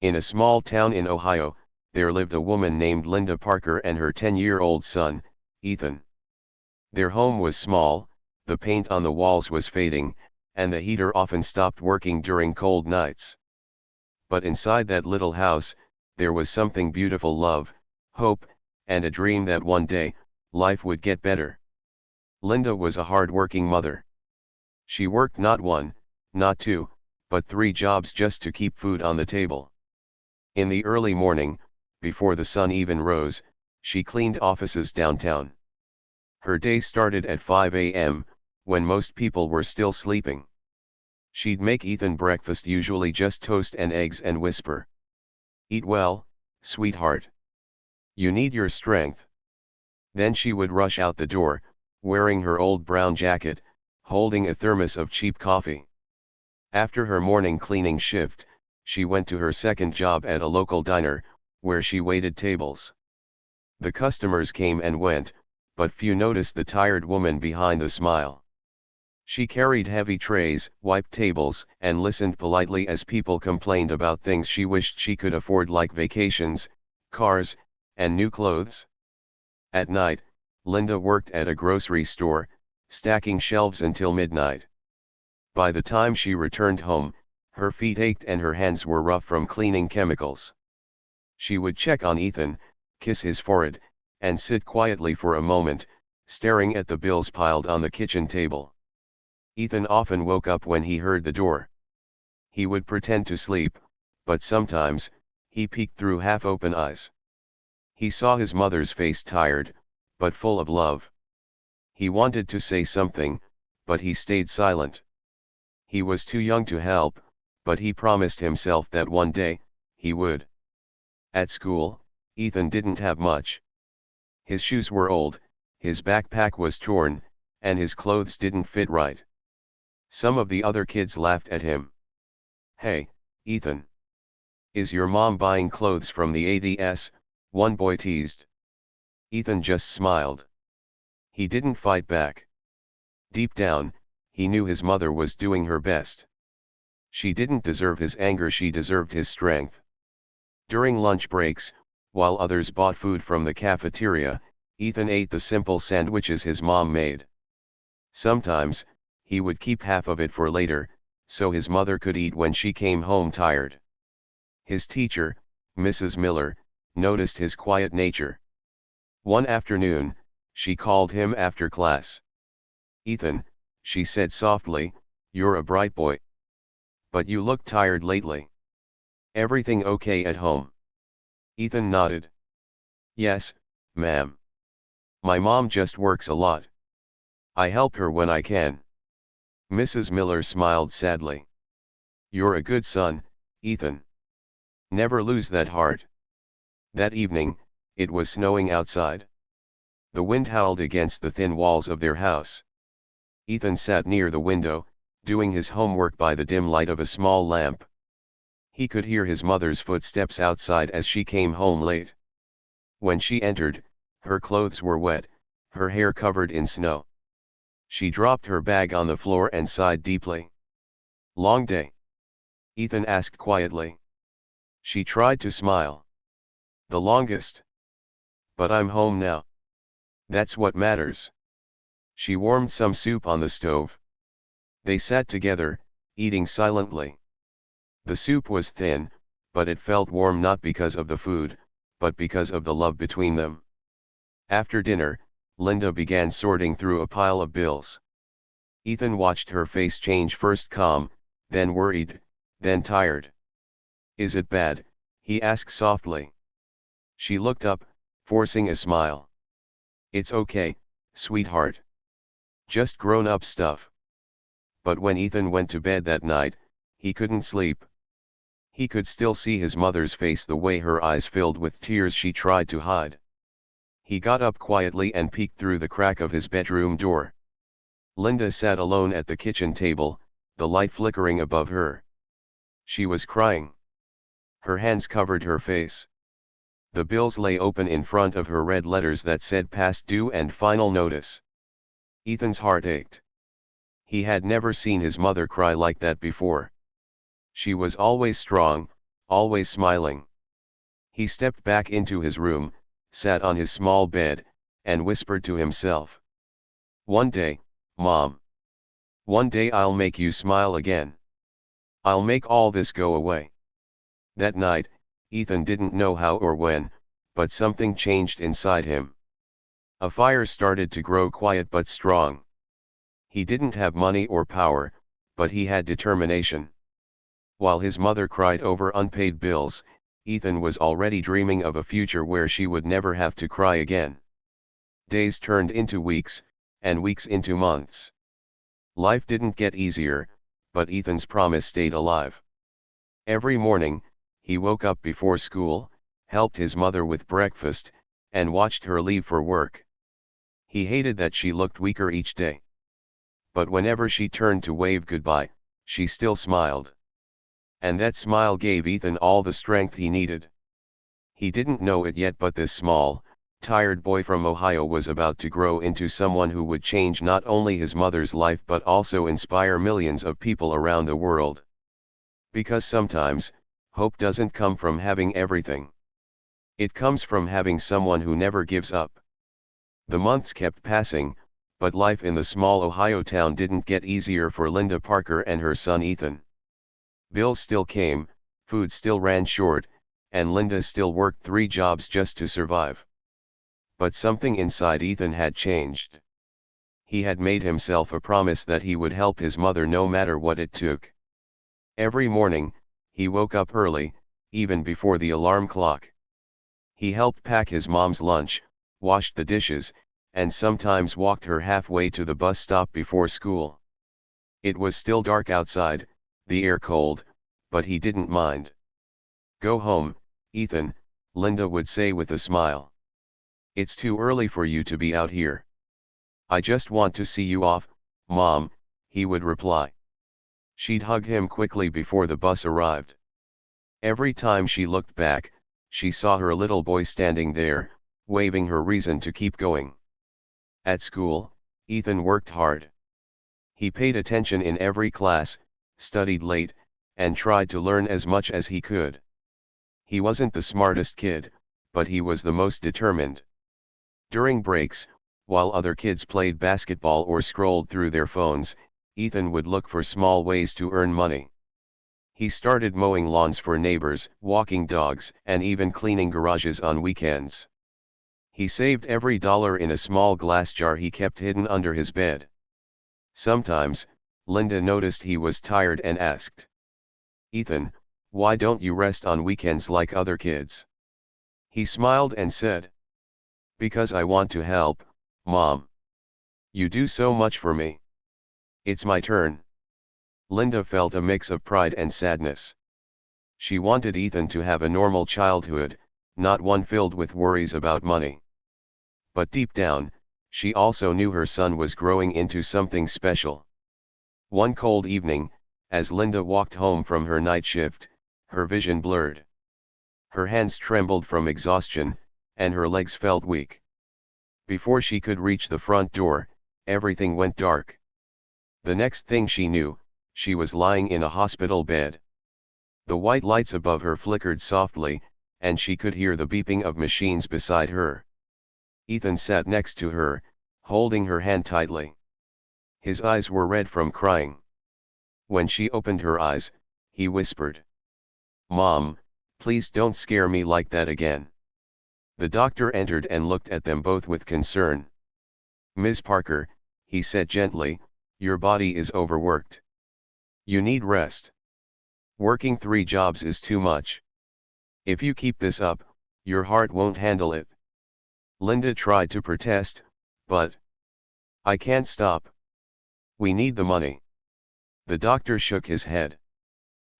In a small town in Ohio, there lived a woman named Linda Parker and her 10-year-old son, Ethan. Their home was small, the paint on the walls was fading, and the heater often stopped working during cold nights. But inside that little house, there was something beautiful: love, hope, and a dream that one day, life would get better. Linda was a hard-working mother. She worked not one, not two, but 3 jobs just to keep food on the table. In the early morning, before the sun even rose, she cleaned offices downtown. Her day started at 5 a.m., when most people were still sleeping. She'd make Ethan breakfast, usually just toast and eggs, and whisper, "Eat well, sweetheart. You need your strength." Then she would rush out the door, wearing her old brown jacket, holding a thermos of cheap coffee. After her morning cleaning shift, she went to her second job at a local diner, where she waited tables. The customers came and went, but few noticed the tired woman behind the smile. She carried heavy trays, wiped tables, and listened politely as people complained about things she wished she could afford, like vacations, cars, and new clothes. At night, Linda worked at a grocery store, stacking shelves until midnight. By the time she returned home, her feet ached and her hands were rough from cleaning chemicals. She would check on Ethan, kiss his forehead, and sit quietly for a moment, staring at the bills piled on the kitchen table. Ethan often woke up when he heard the door. He would pretend to sleep, but sometimes, he peeked through half-open eyes. He saw his mother's face, tired, but full of love. He wanted to say something, but he stayed silent. He was too young to help, but he promised himself that one day, he would. At school, Ethan didn't have much. His shoes were old, his backpack was torn, and his clothes didn't fit right. Some of the other kids laughed at him. "Hey, Ethan. Is your mom buying clothes from the ADS?" one boy teased. Ethan just smiled. He didn't fight back. Deep down, he knew his mother was doing her best. She didn't deserve his anger, she deserved his strength. During lunch breaks, while others bought food from the cafeteria, Ethan ate the simple sandwiches his mom made. Sometimes, he would keep half of it for later, so his mother could eat when she came home tired. His teacher, Mrs. Miller, noticed his quiet nature. One afternoon, she called him after class. "Ethan," she said softly, "you're a bright boy. But you look tired lately. Everything okay at home?" Ethan nodded. "Yes, ma'am. My mom just works a lot. I help her when I can." Mrs. Miller smiled sadly. "You're a good son, Ethan. Never lose that heart." That evening, it was snowing outside. The wind howled against the thin walls of their house. Ethan sat near the window, doing his homework by the dim light of a small lamp. He could hear his mother's footsteps outside as she came home late. When she entered, her clothes were wet, her hair covered in snow. She dropped her bag on the floor and sighed deeply. "Long day?" Ethan asked quietly. She tried to smile. "The longest. But I'm home now. That's what matters." She warmed some soup on the stove. They sat together, eating silently. The soup was thin, but it felt warm, not because of the food, but because of the love between them. After dinner, Linda began sorting through a pile of bills. Ethan watched her face change, first calm, then worried, then tired. "Is it bad?" he asked softly. She looked up, forcing a smile. "It's okay, sweetheart. Just grown-up stuff." But when Ethan went to bed that night, he couldn't sleep. He could still see his mother's face, the way her eyes filled with tears she tried to hide. He got up quietly and peeked through the crack of his bedroom door. Linda sat alone at the kitchen table, the light flickering above her. She was crying. Her hands covered her face. The bills lay open in front of her, red letters that said past due and final notice. Ethan's heart ached. He had never seen his mother cry like that before. She was always strong, always smiling. He stepped back into his room, sat on his small bed, and whispered to himself. One day, Mom. One day I'll make you smile again. I'll make all this go away. That night, Ethan didn't know how or when, but something changed inside him. A fire started to grow quiet but strong. He didn't have money or power, but he had determination. While his mother cried over unpaid bills, Ethan was already dreaming of a future where she would never have to cry again. Days turned into weeks, and weeks into months. Life didn't get easier, but Ethan's promise stayed alive. Every morning, he woke up before school, helped his mother with breakfast, and watched her leave for work. He hated that she looked weaker each day. But whenever she turned to wave goodbye, she still smiled. And that smile gave Ethan all the strength he needed. He didn't know it yet, but this small, tired boy from Ohio was about to grow into someone who would change not only his mother's life but also inspire millions of people around the world. Because sometimes, hope doesn't come from having everything. It comes from having someone who never gives up. The months kept passing, but life in the small Ohio town didn't get easier for Linda Parker and her son Ethan. Bills still came, food still ran short, and Linda still worked 3 jobs just to survive. But something inside Ethan had changed. He had made himself a promise that he would help his mother no matter what it took. Every morning, he woke up early, even before the alarm clock. He helped pack his mom's lunch, washed the dishes, and sometimes walked her halfway to the bus stop before school. It was still dark outside, the air cold, but he didn't mind. Go home, Ethan, Linda would say with a smile. It's too early for you to be out here. I just want to see you off, Mom, he would reply. She'd hug him quickly before the bus arrived. Every time she looked back, she saw her little boy standing there, waving her reason to keep going. At school, Ethan worked hard. He paid attention in every class, studied late, and tried to learn as much as he could. He wasn't the smartest kid, but he was the most determined. During breaks, while other kids played basketball or scrolled through their phones, Ethan would look for small ways to earn money. He started mowing lawns for neighbors, walking dogs, and even cleaning garages on weekends. He saved every dollar in a small glass jar he kept hidden under his bed. Sometimes, Linda noticed he was tired and asked, Ethan, why don't you rest on weekends like other kids? He smiled and said, because I want to help, Mom. You do so much for me. It's my turn. Linda felt a mix of pride and sadness. She wanted Ethan to have a normal childhood, not one filled with worries about money. But deep down, she also knew her son was growing into something special. One cold evening, as Linda walked home from her night shift, her vision blurred. Her hands trembled from exhaustion, and her legs felt weak. Before she could reach the front door, everything went dark. The next thing she knew, she was lying in a hospital bed. The white lights above her flickered softly, and she could hear the beeping of machines beside her. Ethan sat next to her, holding her hand tightly. His eyes were red from crying. When she opened her eyes, he whispered, Mom, please don't scare me like that again. The doctor entered and looked at them both with concern. Ms. Parker, he said gently, your body is overworked. You need rest. Working 3 jobs is too much. If you keep this up, your heart won't handle it. Linda tried to protest, but I can't stop. We need the money. The doctor shook his head.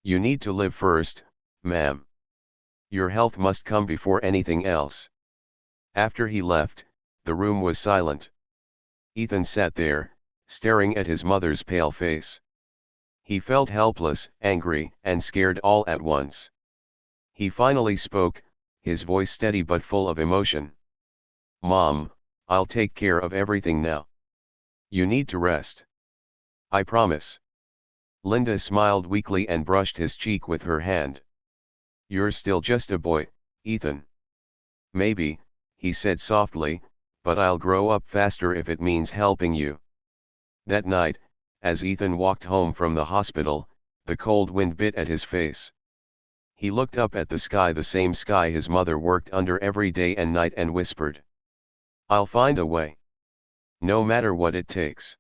You need to live first, ma'am. Your health must come before anything else. After he left, the room was silent. Ethan sat there, staring at his mother's pale face. He felt helpless, angry, and scared all at once. He finally spoke, his voice steady but full of emotion. Mom, I'll take care of everything now. You need to rest. I promise. Linda smiled weakly and brushed his cheek with her hand. You're still just a boy, Ethan. Maybe, he said softly, but I'll grow up faster if it means helping you. That night, as Ethan walked home from the hospital, the cold wind bit at his face. He looked up at the sky, the same sky his mother worked under every day and night, and whispered, "I'll find a way. No matter what it takes."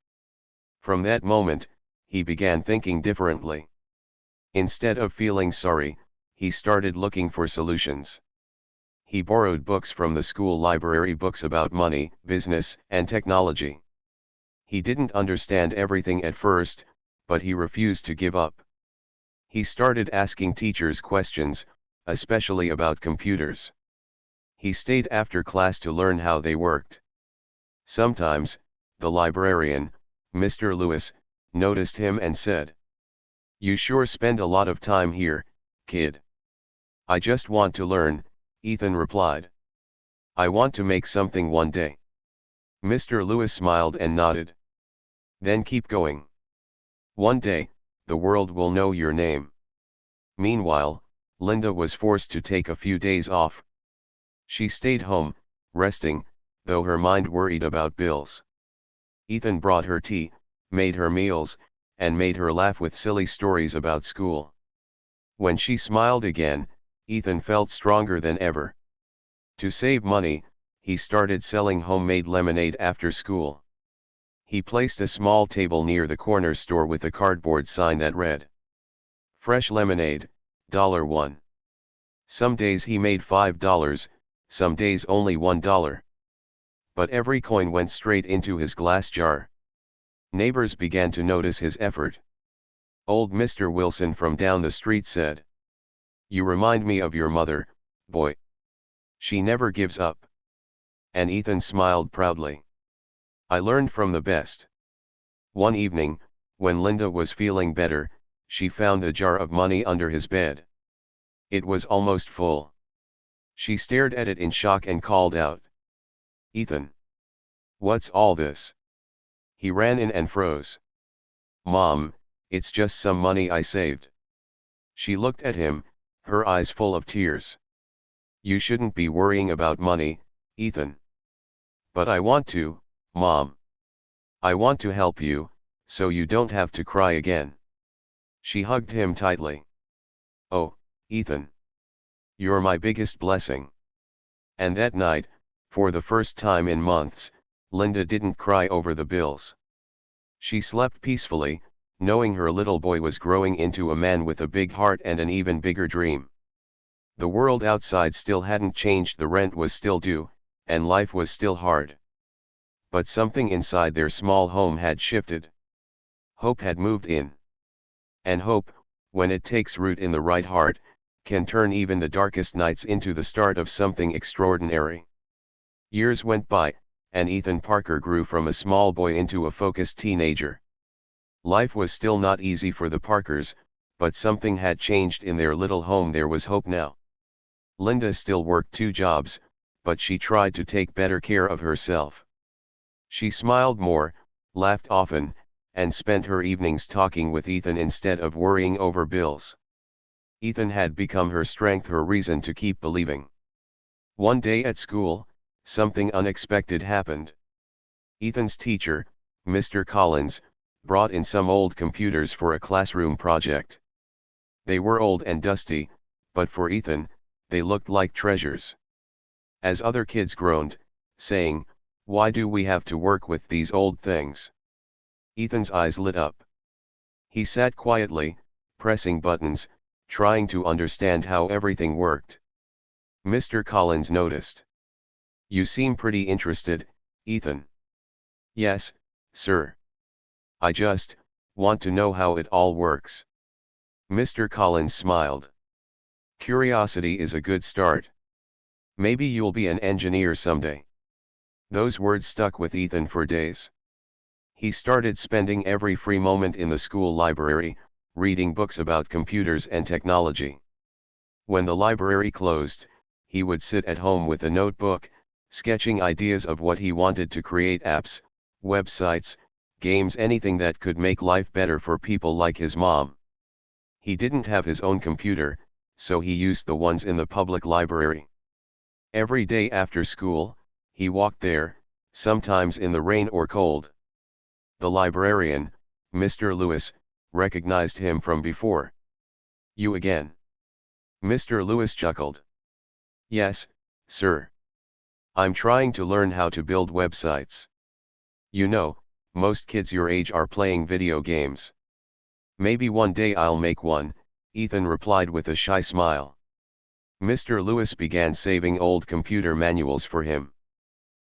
From that moment, he began thinking differently. Instead of feeling sorry, he started looking for solutions. He borrowed books from the school library, books about money, business, and technology. He didn't understand everything at first, but he refused to give up. He started asking teachers questions, especially about computers. He stayed after class to learn how they worked. Sometimes, the librarian, Mr. Lewis, noticed him and said, "You sure spend a lot of time here, kid." "I just want to learn," Ethan replied. "I want to make something one day." Mr. Lewis smiled and nodded. "Then keep going. One day, the world will know your name." Meanwhile, Linda was forced to take a few days off. She stayed home, resting, though her mind worried about bills. Ethan brought her tea, made her meals, and made her laugh with silly stories about school. When she smiled again, Ethan felt stronger than ever. To save money, he started selling homemade lemonade after school. He placed a small table near the corner store with a cardboard sign that read, "Fresh lemonade, $1." Some days he made $5, some days only $1. But every coin went straight into his glass jar. Neighbors began to notice his effort. Old Mr. Wilson from down the street said, "You remind me of your mother, boy. She never gives up." And Ethan smiled proudly. "I learned from the best." One evening, when Linda was feeling better, she found a jar of money under his bed. It was almost full. She stared at it in shock and called out, "Ethan! What's all this?" He ran in and froze. "Mom, it's just some money I saved." She looked at him, her eyes full of tears. "You shouldn't be worrying about money, Ethan." "But I want to, Mom. I want to help you, so you don't have to cry again." She hugged him tightly. "Oh, Ethan. You're my biggest blessing." And that night, for the first time in months, Linda didn't cry over the bills. She slept peacefully, knowing her little boy was growing into a man with a big heart and an even bigger dream. The world outside still hadn't changed, the rent was still due, and life was still hard. But something inside their small home had shifted. Hope had moved in. And hope, when it takes root in the right heart, can turn even the darkest nights into the start of something extraordinary. Years went by, and Ethan Parker grew from a small boy into a focused teenager. Life was still not easy for the Parkers, but something had changed in their little home. There was hope now. Linda still worked 2 jobs, but she tried to take better care of herself. She smiled more, laughed often, and spent her evenings talking with Ethan instead of worrying over bills. Ethan had become her strength, her reason to keep believing. One day at school, something unexpected happened. Ethan's teacher, Mr. Collins, brought in some old computers for a classroom project. They were old and dusty, but for Ethan, they looked like treasures. As other kids groaned, saying, "Why do we have to work with these old things?" Ethan's eyes lit up. He sat quietly, pressing buttons, trying to understand how everything worked. Mr. Collins noticed. "You seem pretty interested, Ethan." "Yes, sir. I just want to know how it all works." Mr. Collins smiled. "Curiosity is a good start. Maybe you'll be an engineer someday." Those words stuck with Ethan for days. He started spending every free moment in the school library, reading books about computers and technology. When the library closed, he would sit at home with a notebook, sketching ideas of what he wanted to create: apps, websites, games, anything that could make life better for people like his mom. He didn't have his own computer, so he used the ones in the public library. Every day after school, he walked there, sometimes in the rain or cold. The librarian, Mr. Lewis, recognized him from before. "You again?" Mr. Lewis chuckled. "Yes, sir. I'm trying to learn how to build websites. You know, most kids your age are playing video games. Maybe one day I'll make one," Ethan replied with a shy smile. Mr. Lewis began saving old computer manuals for him.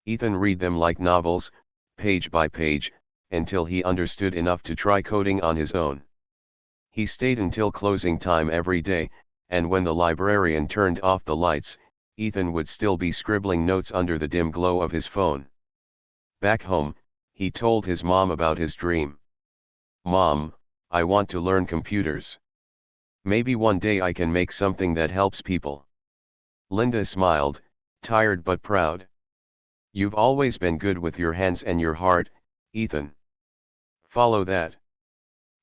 Ethan read them like novels, page by page, until he understood enough to try coding on his own. He stayed until closing time every day, and when the librarian turned off the lights, Ethan would still be scribbling notes under the dim glow of his phone. Back home, he told his mom about his dream. "Mom, I want to learn computers. Maybe one day I can make something that helps people." Linda smiled, tired but proud. "You've always been good with your hands and your heart, Ethan. Follow that."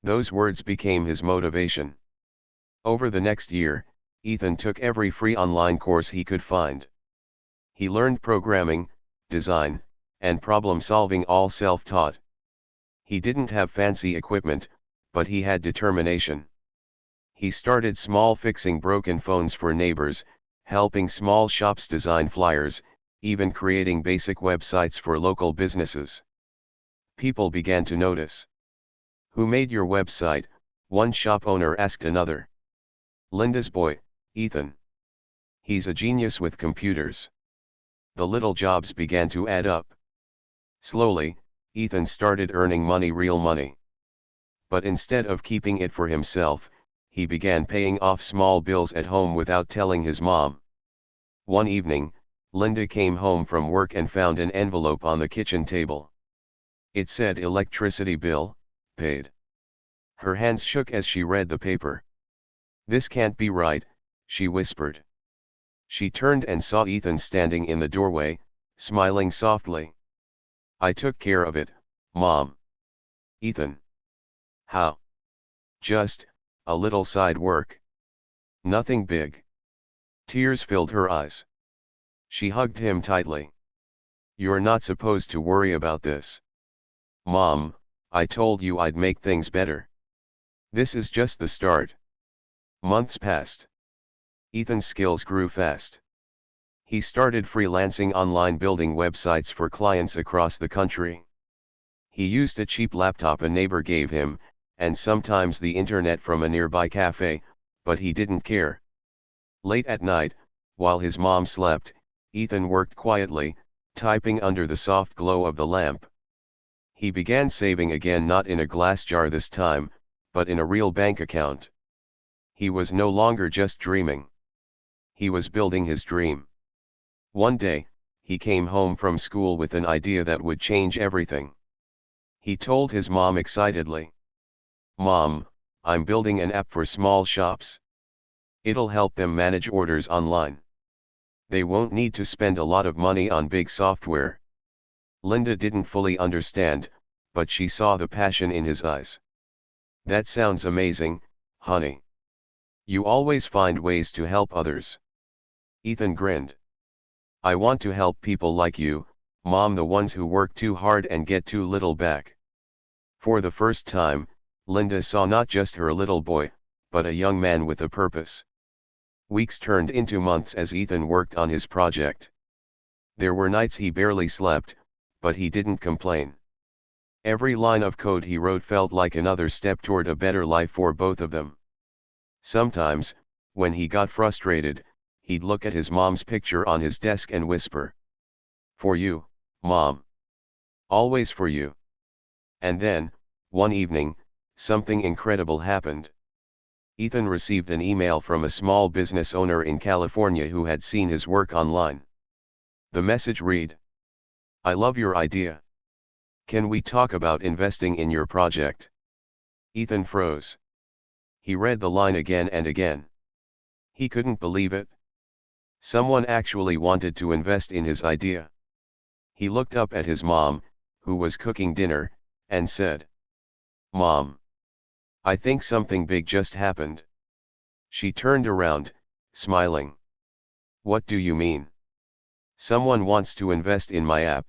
Those words became his motivation. Over the next year, Ethan took every free online course he could find. He learned programming, design, and problem solving, all self-taught. He didn't have fancy equipment, but he had determination. He started small, fixing broken phones for neighbors, helping small shops design flyers, even creating basic websites for local businesses. People began to notice. "Who made your website?" one shop owner asked another. "Linda's boy, Ethan. He's a genius with computers." The little jobs began to add up. Slowly, Ethan started earning money, real money. But instead of keeping it for himself, he began paying off small bills at home without telling his mom. One evening, Linda came home from work and found an envelope on the kitchen table. It said electricity bill, paid. Her hands shook as she read the paper. "This can't be right," she whispered. She turned and saw Ethan standing in the doorway, smiling softly. "I took care of it, Mom." "Ethan. How?" "Just a little side work. Nothing big." Tears filled her eyes. She hugged him tightly. "You're not supposed to worry about this. Mom, I told you I'd make things better. This is just the start." Months passed. Ethan's skills grew fast. He started freelancing online, building websites for clients across the country. He used a cheap laptop a neighbor gave him, and sometimes the internet from a nearby cafe, but he didn't care. Late at night, while his mom slept, Ethan worked quietly, typing under the soft glow of the lamp. He began saving again, not in a glass jar this time, but in a real bank account. He was no longer just dreaming. He was building his dream. One day, he came home from school with an idea that would change everything. He told his mom excitedly. "Mom, I'm building an app for small shops. It'll help them manage orders online. They won't need to spend a lot of money on big software." Linda didn't fully understand, but she saw the passion in his eyes. "That sounds amazing, honey. You always find ways to help others." Ethan grinned. "I want to help people like you, Mom, the ones who work too hard and get too little back." For the first time, Linda saw not just her little boy, but a young man with a purpose. Weeks turned into months as Ethan worked on his project. There were nights he barely slept, but he didn't complain. Every line of code he wrote felt like another step toward a better life for both of them. Sometimes, when he got frustrated, he'd look at his mom's picture on his desk and whisper, "For you, Mom. Always for you." And then, one evening, something incredible happened. Ethan received an email from a small business owner in California who had seen his work online. The message read, "I love your idea. Can we talk about investing in your project?" Ethan froze. He read the line again and again. He couldn't believe it. Someone actually wanted to invest in his idea. He looked up at his mom, who was cooking dinner, and said, "Mom, I think something big just happened." She turned around, smiling. What do you mean? Someone wants to invest in my app.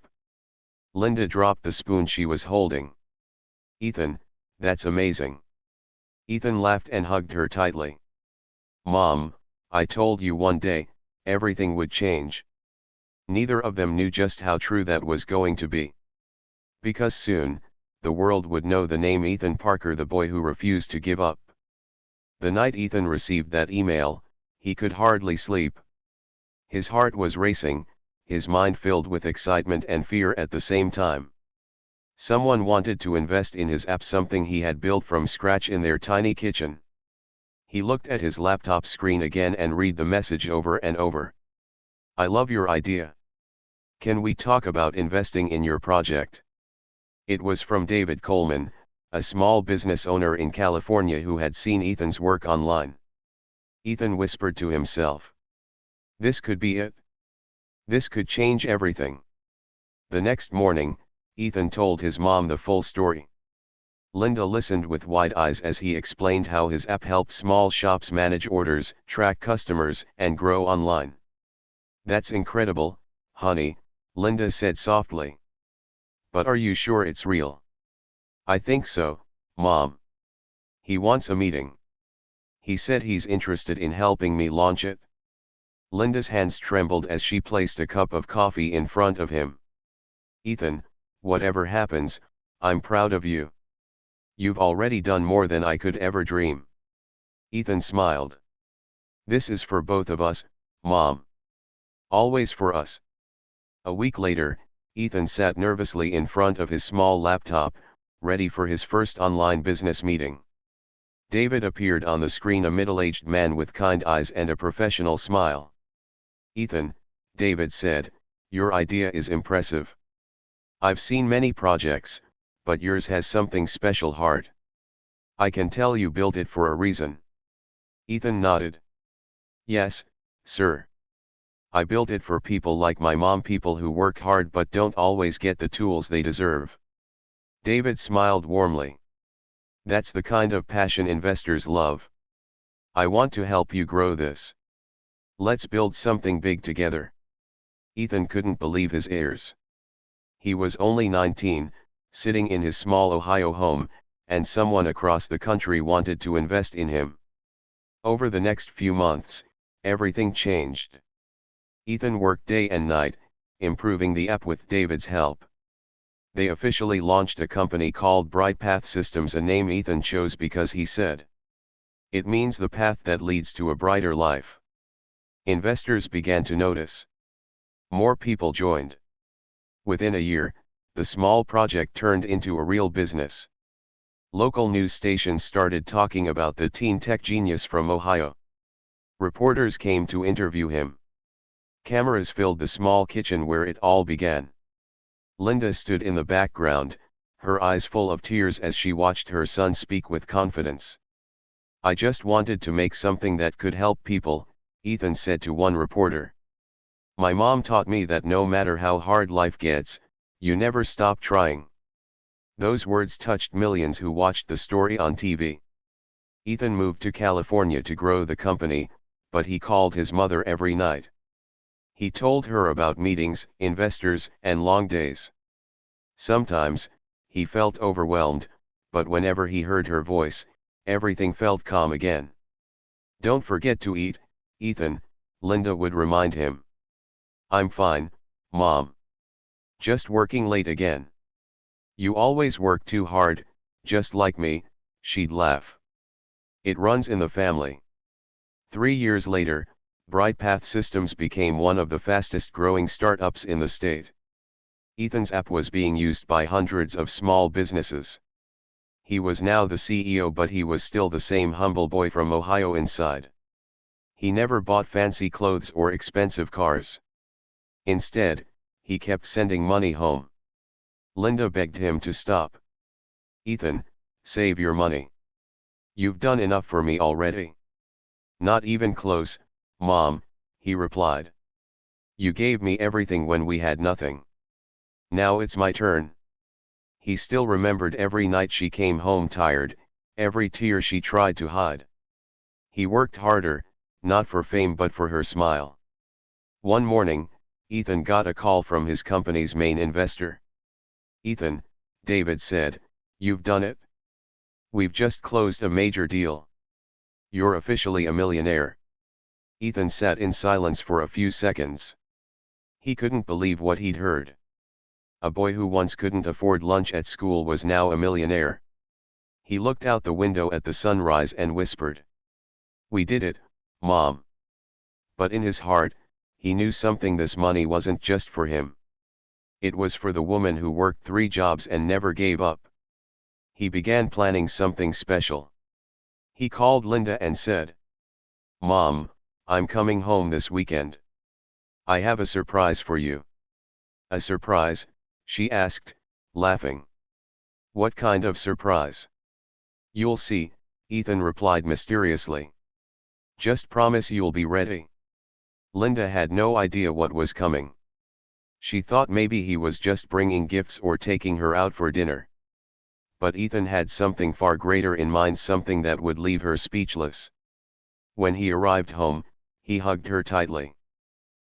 Linda dropped the spoon she was holding. Ethan, that's amazing. Ethan laughed and hugged her tightly. Mom, I told you one day, everything would change. Neither of them knew just how true that was going to be. Because soon, the world would know the name Ethan Parker, the boy who refused to give up. The night Ethan received that email, he could hardly sleep. His heart was racing, his mind filled with excitement and fear at the same time. Someone wanted to invest in his app, something he had built from scratch in their tiny kitchen. He looked at his laptop screen again and read the message over and over. I love your idea. Can we talk about investing in your project? It was from David Coleman, a small business owner in California who had seen Ethan's work online. Ethan whispered to himself. This could be it. This could change everything. The next morning, Ethan told his mom the full story. Linda listened with wide eyes as he explained how his app helped small shops manage orders, track customers, and grow online. That's incredible, honey, Linda said softly. But are you sure it's real? I think so, Mom. He wants a meeting. He said he's interested in helping me launch it. Linda's hands trembled as she placed a cup of coffee in front of him. Ethan, whatever happens, I'm proud of you. You've already done more than I could ever dream. Ethan smiled. This is for both of us, Mom. Always for us. A week later, Ethan sat nervously in front of his small laptop, ready for his first online business meeting. David appeared on the screen, a middle-aged man with kind eyes and a professional smile. Ethan, David said, your idea is impressive. I've seen many projects, but yours has something special. Heart. I can tell you built it for a reason. Ethan nodded. Yes, sir. I built it for people like my mom, people who work hard but don't always get the tools they deserve. David smiled warmly. That's the kind of passion investors love. I want to help you grow this. Let's build something big together. Ethan couldn't believe his ears. He was only 19, sitting in his small Ohio home, and someone across the country wanted to invest in him. Over the next few months, everything changed. Ethan worked day and night, improving the app with David's help. They officially launched a company called Bright Path Systems, a name Ethan chose because he said, it means the path that leads to a brighter life. Investors began to notice. More people joined. Within a year, the small project turned into a real business. Local news stations started talking about the teen tech genius from Ohio. Reporters came to interview him. Cameras filled the small kitchen where it all began. Linda stood in the background, her eyes full of tears as she watched her son speak with confidence. I just wanted to make something that could help people, Ethan said to one reporter. My mom taught me that no matter how hard life gets, you never stop trying. Those words touched millions who watched the story on TV. Ethan moved to California to grow the company, but he called his mother every night. He told her about meetings, investors, and long days. Sometimes, he felt overwhelmed, but whenever he heard her voice, everything felt calm again. Don't forget to eat, Ethan, Linda would remind him. I'm fine, Mom. Just working late again. You always work too hard, just like me, she'd laugh. It runs in the family. 3 years later, Bright Path Systems became one of the fastest growing startups in the state. Ethan's app was being used by hundreds of small businesses. He was now the CEO, but he was still the same humble boy from Ohio inside. He never bought fancy clothes or expensive cars. Instead, he kept sending money home. Linda begged him to stop. Ethan, save your money. You've done enough for me already. Not even close, Mom, he replied. You gave me everything when we had nothing. Now it's my turn. He still remembered every night she came home tired, every tear she tried to hide. He worked harder, not for fame but for her smile. One morning, Ethan got a call from his company's main investor. "Ethan," David said, "you've done it. We've just closed a major deal. You're officially a millionaire." Ethan sat in silence for a few seconds. He couldn't believe what he'd heard. A boy who once couldn't afford lunch at school was now a millionaire. He looked out the window at the sunrise and whispered, "We did it, Mom." But in his heart, he knew something: this money wasn't just for him. It was for the woman who worked 3 jobs and never gave up. He began planning something special. He called Linda and said, "Mom, I'm coming home this weekend. I have a surprise for you." "A surprise?" she asked, laughing. "What kind of surprise?" "You'll see," Ethan replied mysteriously. "Just promise you'll be ready." Linda had no idea what was coming. She thought maybe he was just bringing gifts or taking her out for dinner. But Ethan had something far greater in mind, something that would leave her speechless. When he arrived home, he hugged her tightly.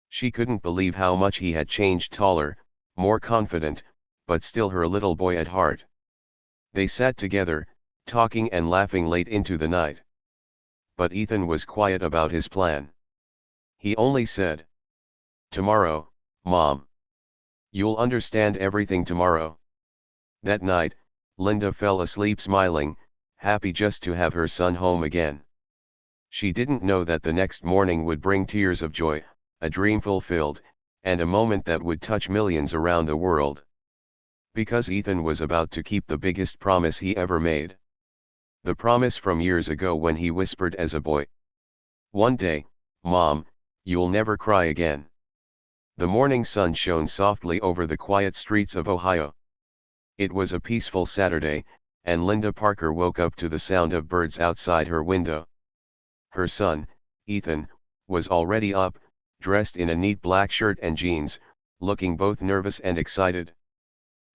She couldn't believe how much he had changed: taller, more confident, but still her little boy at heart. They sat together, talking and laughing late into the night. But Ethan was quiet about his plan. He only said, "Tomorrow, Mom. You'll understand everything tomorrow." That night, Linda fell asleep smiling, happy just to have her son home again. She didn't know that the next morning would bring tears of joy, a dream fulfilled, and a moment that would touch millions around the world. Because Ethan was about to keep the biggest promise he ever made. The promise from years ago when he whispered as a boy, "One day, Mom, you'll never cry again." The morning sun shone softly over the quiet streets of Ohio. It was a peaceful Saturday, and Linda Parker woke up to the sound of birds outside her window. Her son, Ethan, was already up, dressed in a neat black shirt and jeans, looking both nervous and excited.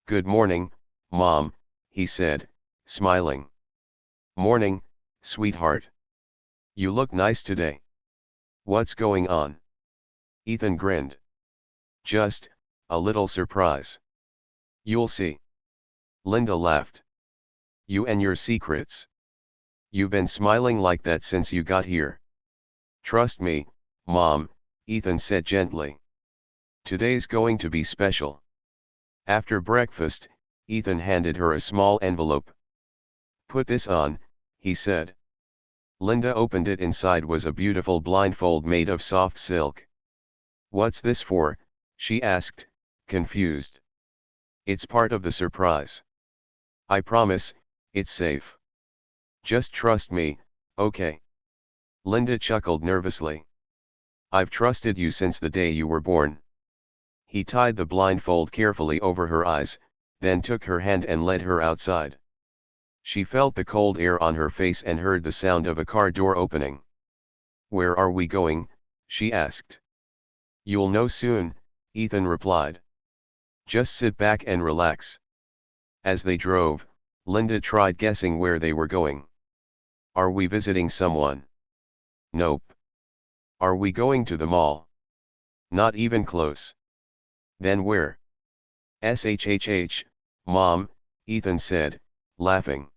"Good morning, Mom," he said, smiling. "Morning, sweetheart. You look nice today. What's going on?" Ethan grinned. "Just a little surprise. You'll see." Linda laughed. "You and your secrets. You've been smiling like that since you got here." "Trust me, Mom," Ethan said gently. "Today's going to be special." After breakfast, Ethan handed her a small envelope. "Put this on," he said. Linda opened it. Inside was a beautiful blindfold made of soft silk. "What's this for?" she asked, confused. "It's part of the surprise. I promise, it's safe. Just trust me, okay?" Linda chuckled nervously. "I've trusted you since the day you were born." He tied the blindfold carefully over her eyes, then took her hand and led her outside. She felt the cold air on her face and heard the sound of a car door opening. "Where are we going?" she asked. "You'll know soon," Ethan replied. "Just sit back and relax." As they drove, Linda tried guessing where they were going. "Are we visiting someone?" "Nope." "Are we going to the mall?" "Not even close." "Then where?" "SHHH, Mom," Ethan said, laughing.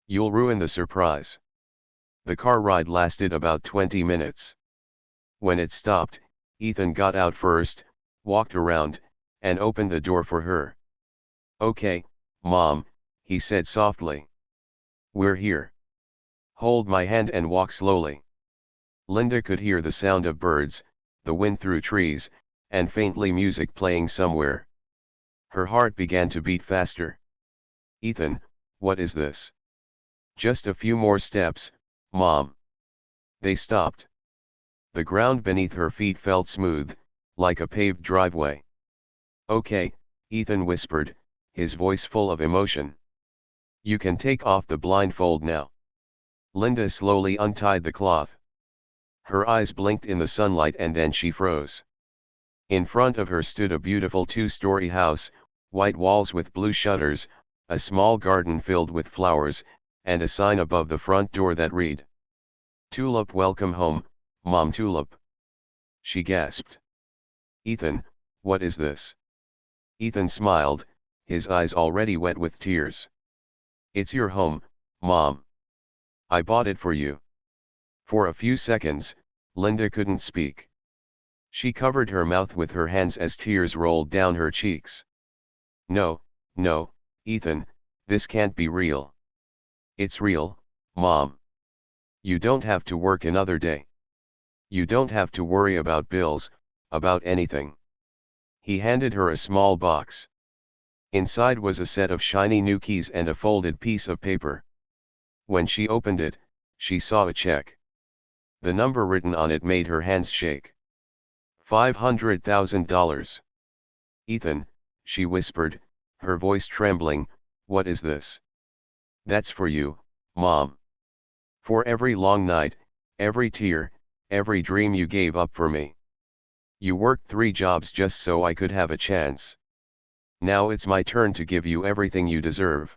"You'll ruin the surprise." The car ride lasted about 20 minutes. When it stopped, Ethan got out first, walked around, and opened the door for her. "Okay, Mom," he said softly. "We're here. Hold my hand and walk slowly." Linda could hear the sound of birds, the wind through trees, and faintly music playing somewhere. Her heart began to beat faster. "Ethan, what is this?" "Just a few more steps, Mom." They stopped. The ground beneath her feet felt smooth, like a paved driveway. "Okay," Ethan whispered, his voice full of emotion. "You can take off the blindfold now." Linda slowly untied the cloth. Her eyes blinked in the sunlight and then she froze. In front of her stood a beautiful 2-story house, white walls with blue shutters, a small garden filled with flowers, and a sign above the front door that read, "Tulip Welcome Home, Mom Tulip. She gasped. Ethan, what is this? Ethan smiled, his eyes already wet with tears. It's your home, Mom. I bought it for you. For a few seconds, Linda couldn't speak. She covered her mouth with her hands as tears rolled down her cheeks. No, no, Ethan, this can't be real. It's real, Mom. You don't have to work another day. You don't have to worry about bills, about anything. He handed her a small box. Inside was a set of shiny new keys and a folded piece of paper. When she opened it, she saw a check. The number written on it made her hands shake. $500,000. Ethan, she whispered, her voice trembling, what is this? That's for you, Mom. For every long night, every tear, every dream you gave up for me. You worked 3 jobs just so I could have a chance. Now it's my turn to give you everything you deserve.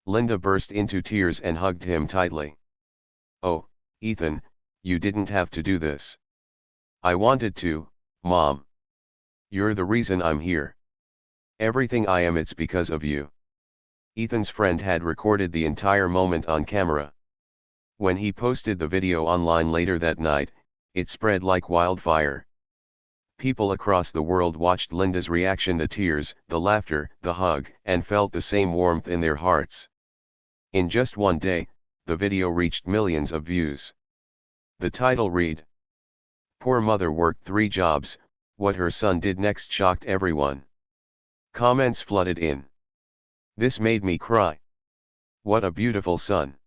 Linda burst into tears and hugged him tightly. Oh, Ethan, you didn't have to do this. I wanted to, Mom. You're the reason I'm here. Everything I am, it's because of you. Ethan's friend had recorded the entire moment on camera. When he posted the video online later that night, it spread like wildfire. People across the world watched Linda's reaction, the tears, the laughter, the hug, and felt the same warmth in their hearts. In just one day, the video reached millions of views. The title read, "Poor mother worked 3 jobs, what her son did next shocked everyone." Comments flooded in. This made me cry. What a beautiful son.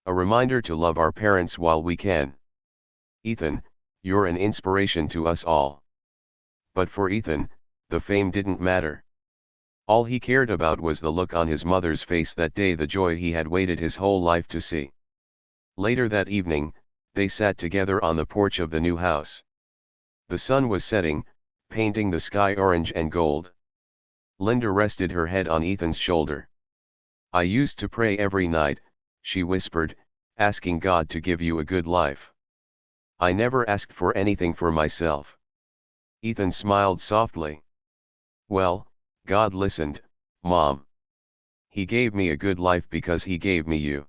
A reminder to love our parents while we can. Ethan, you're an inspiration to us all. But for Ethan, the fame didn't matter. All he cared about was the look on his mother's face that day, the joy he had waited his whole life to see. Later that evening, they sat together on the porch of the new house. The sun was setting, painting the sky orange and gold. Linda rested her head on Ethan's shoulder. I used to pray every night, she whispered, asking God to give you a good life. I never asked for anything for myself. Ethan smiled softly. Well, God listened, Mom. He gave me a good life because he gave me you.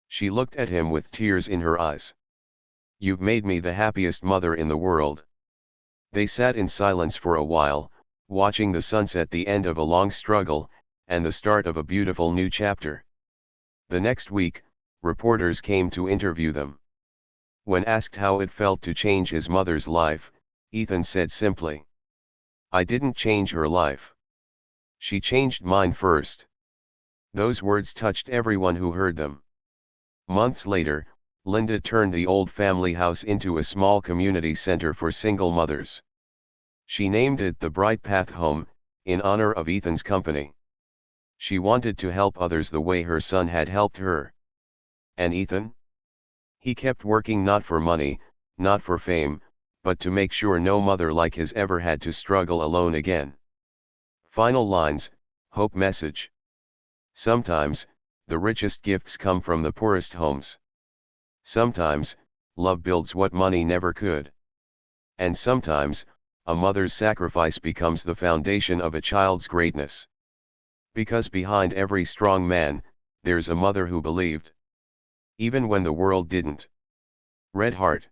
She looked at him with tears in her eyes. You've made me the happiest mother in the world. They sat in silence for a while, watching the sunset, the end of a long struggle, and the start of a beautiful new chapter. The next week, reporters came to interview them. When asked how it felt to change his mother's life, Ethan said simply, I didn't change her life. She changed mine first. Those words touched everyone who heard them. Months later, Linda turned the old family house into a small community center for single mothers. She named it the Bright Path Home, in honor of Ethan's company. She wanted to help others the way her son had helped her. And Ethan? He kept working, not for money, not for fame, but to make sure no mother like his ever had to struggle alone again. Final lines, hope message. Sometimes, the richest gifts come from the poorest homes. Sometimes, love builds what money never could. And sometimes, a mother's sacrifice becomes the foundation of a child's greatness. Because behind every strong man, there's a mother who believed. Even when the world didn't. Red Heart.